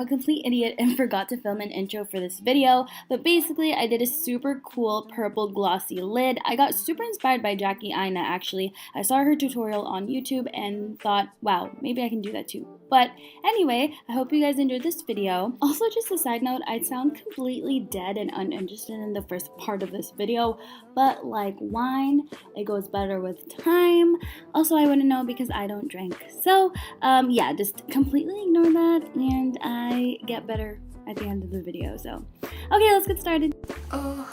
a complete idiot and forgot to film an intro for this video, but basically I did a super cool purple glossy lid. I got super inspired by Jackie Aina actually. I saw her tutorial on YouTube and thought, wow, maybe I can do that too. But anyway, I hope you guys enjoyed this video. Also, just a side note, I sound completely dead and uninterested in the first part of this video, but like wine, it goes better with time. Also, I wouldn't know because I don't drink. So, yeah, just completely ignore that and I get better at the end of the video. So, okay, let's get started. Oh,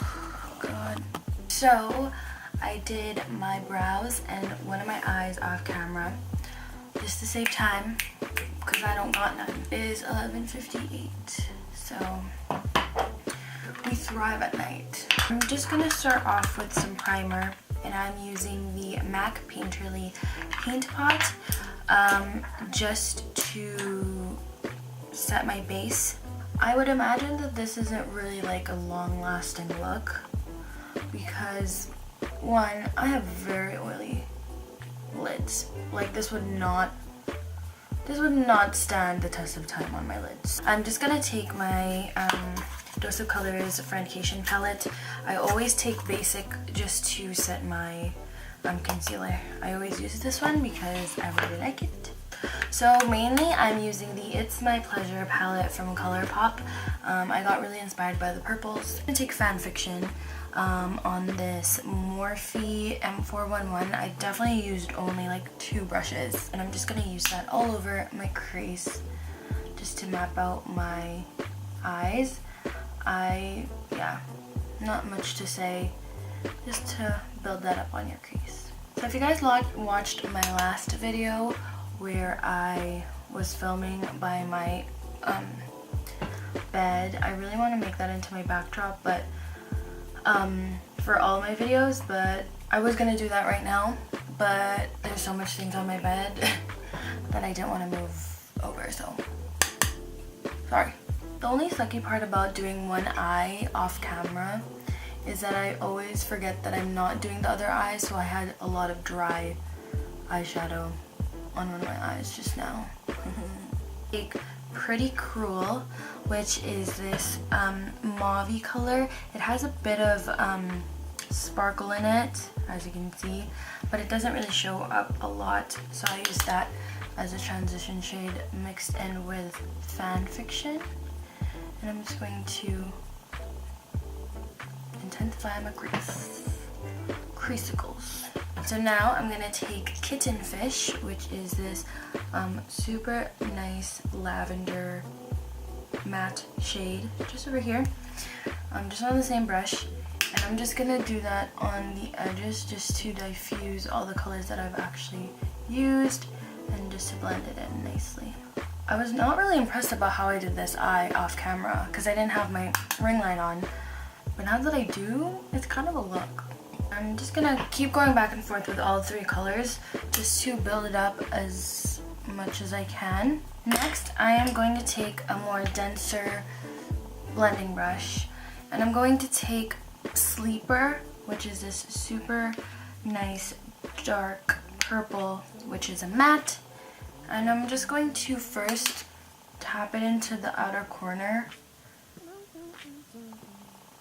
God. So, I did my brows and one of my eyes off camera just to save time because I don't got none. It is 11:58, so we thrive at night. I'm just gonna start off with some primer, and I'm using the MAC Painterly Paint Pot just to set my base. I would imagine that this isn't really like a long-lasting look because, one, I have very oily lids. Like this would not stand the test of time on my lids. I'm just gonna take my Dose of Colors Friendcation palette. I always take basic just to set my concealer. I always use this one because I really like it. So mainly I'm using the It's My Pleasure palette from Colourpop. I got really inspired by the purples. I'm gonna take Fan Fiction on this Morphe M411. I definitely used only like 2 brushes, and I'm just gonna use that all over my crease just to map out my eyes. Yeah, not much to say, just to build that up on your crease. So if you guys watched my last video where I was filming by my bed, I really want to make that into my backdrop, but for all my videos, but I was gonna do that right now, but there's so much things on my bed that I didn't want to move over, so sorry. The only sucky part about doing one eye off camera is that I always forget that I'm not doing the other eye, so I had a lot of dry eyeshadow on one of my eyes just now. Take Pretty Cruel, which is this mauve-y color. It has a bit of sparkle in it, as you can see, but it doesn't really show up a lot, so I use that as a transition shade mixed in with Fan Fiction. And I'm just going to intensify my creasicles. So now I'm gonna take Kitten Fish, which is this super nice lavender matte shade just over here. Just on the same brush, and I'm just gonna do that on the edges just to diffuse all the colors that I've actually used and just to blend it in nicely. I was not really impressed about how I did this eye off camera because I didn't have my ring light on, but now that I do, it's kind of a look. I'm just gonna keep going back and forth with all 3 colors just to build it up as much as I can. Next, I am going to take a more denser blending brush, and I'm going to take Sleeper, which is this super nice dark purple, which is a matte, and I'm just going to first tap it into the outer corner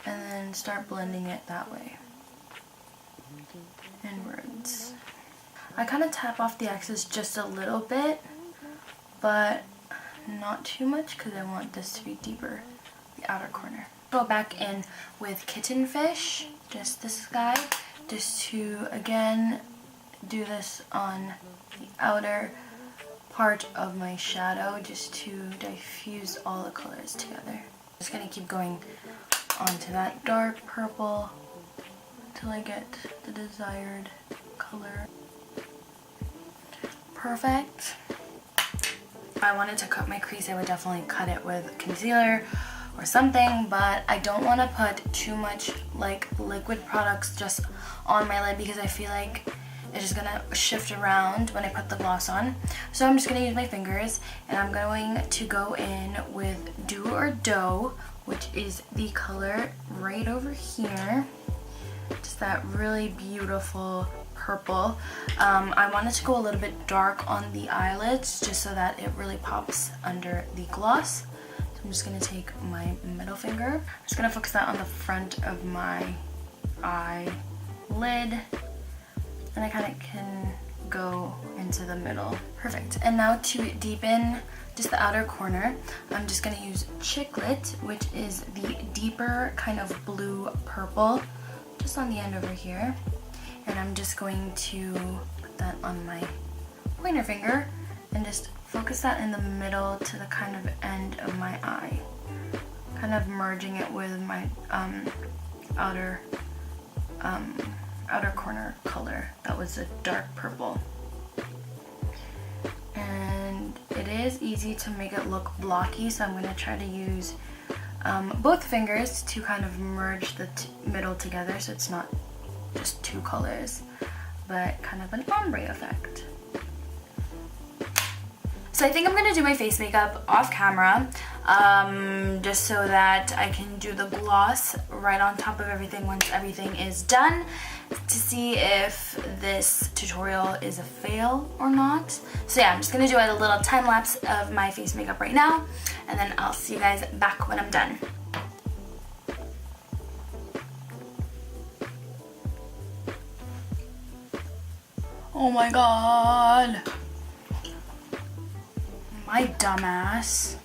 and then start blending it that way inwards. I kind of tap off the excess just a little bit, but not too much because I want this to be deeper, the outer corner. Go back in with Kitten Fish, just this guy, just to again do this on the outer part of my shadow just to diffuse all the colors together. Just gonna keep going onto that dark purple until I get the desired color. Perfect. If I wanted to cut my crease, I would definitely cut it with concealer or something, but I don't want to put too much like liquid products just on my lid because I feel like it's just gonna shift around when I put the gloss on. So I'm just gonna use my fingers, and I'm going to go in with Do or Dough, which is the color right over here. Just that really beautiful purple. I wanted to go a little bit dark on the eyelids just so that it really pops under the gloss. I'm just gonna take my middle finger. I'm just gonna focus that on the front of my eyelid, and I kind of can go into the middle. Perfect. And now to deepen just the outer corner, I'm just gonna use Chiclet, which is the deeper kind of blue purple, just on the end over here. And I'm just going to put that on my pointer finger and just focus that in the middle to the kind of end of my eye, kind of merging it with my outer corner color. That was a dark purple. And it is easy to make it look blocky, so I'm going to try to use both fingers to kind of merge the middle together, so it's not just two colors, but kind of an ombre effect. So I think I'm gonna do my face makeup off camera, just so that I can do the gloss right on top of everything once everything is done, to see if this tutorial is a fail or not. So yeah, I'm just gonna do a little time lapse of my face makeup right now, and then I'll see you guys back when I'm done. Oh my god! My dumbass.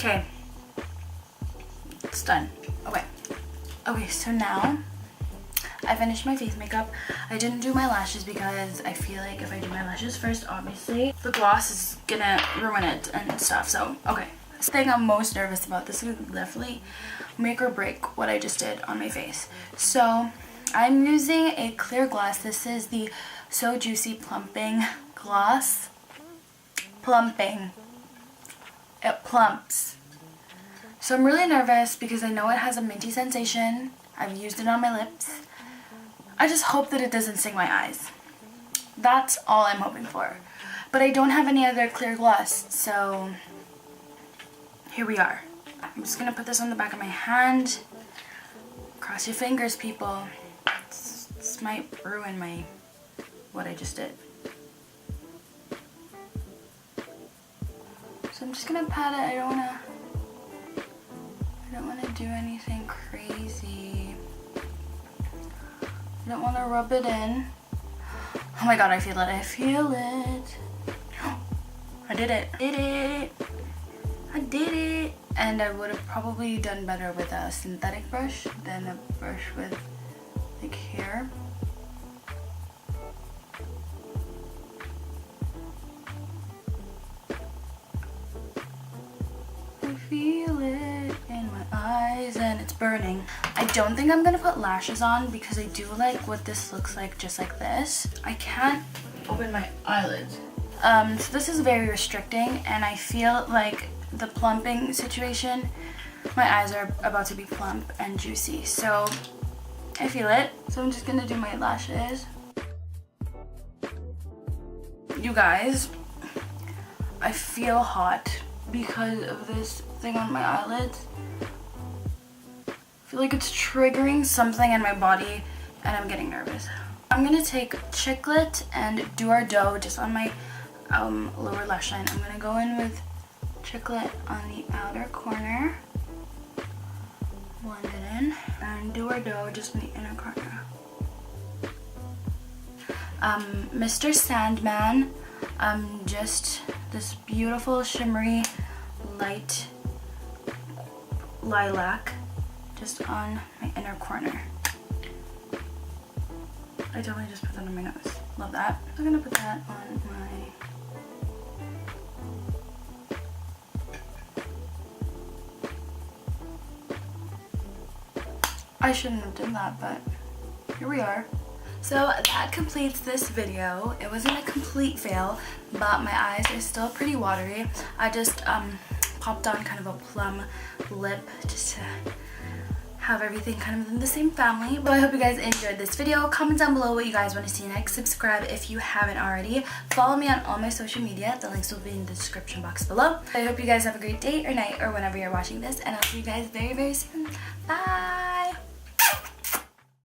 Okay, it's done. Okay, so now I finished my face makeup. I didn't do my lashes because I feel like if I do my lashes first, obviously the gloss is gonna ruin it and stuff. So okay, the thing I'm most nervous about, this would definitely make or break what I just did on my face. So I'm using a clear gloss. This is the So Juicy Plumping Gloss. Plumping. It plumps. So I'm really nervous because I know it has a minty sensation. I've used it on my lips. I just hope that it doesn't sting my eyes. That's all I'm hoping for. But I don't have any other clear gloss, so here we are. I'm just gonna put this on the back of my hand. Cross your fingers, people. This might ruin what I just did. So I'm just gonna pat it. I don't wanna do anything crazy. I don't wanna rub it in. Oh my god, I feel it. I feel it. I did it. I did it. And I would have probably done better with a synthetic brush than a brush with like hair. Feel it in my eyes and it's burning. I don't think I'm gonna put lashes on because I do like what this looks like just like this. I can't open my eyelids. So this is very restricting, and I feel like the plumping situation, my eyes are about to be plump and juicy. So I feel it. So I'm just gonna do my lashes. You guys, I feel hot because of this thing on my eyelids. I feel like it's triggering something in my body and I'm getting nervous. I'm gonna take Chiclet and Do or Do just on my lower lash line. I'm gonna go in with Chiclet on the outer corner, blend it in, and Do or Do just in the inner corner. Mr. Sandman, just this beautiful shimmery light lilac just on my inner corner. I totally just put that on my nose. Love that. I'm gonna put that on my... I shouldn't have done that, but here we are. So that completes this video. It wasn't a complete fail, but my eyes are still pretty watery. I just popped on kind of a plum lip just to have everything kind of in the same family. But I hope you guys enjoyed this video. Comment down below what you guys want to see next. Subscribe if you haven't already. Follow me on all my social media. The links will be in the description box below. I hope you guys have a great day or night or whenever you're watching this, and I'll see you guys very, very soon. Bye!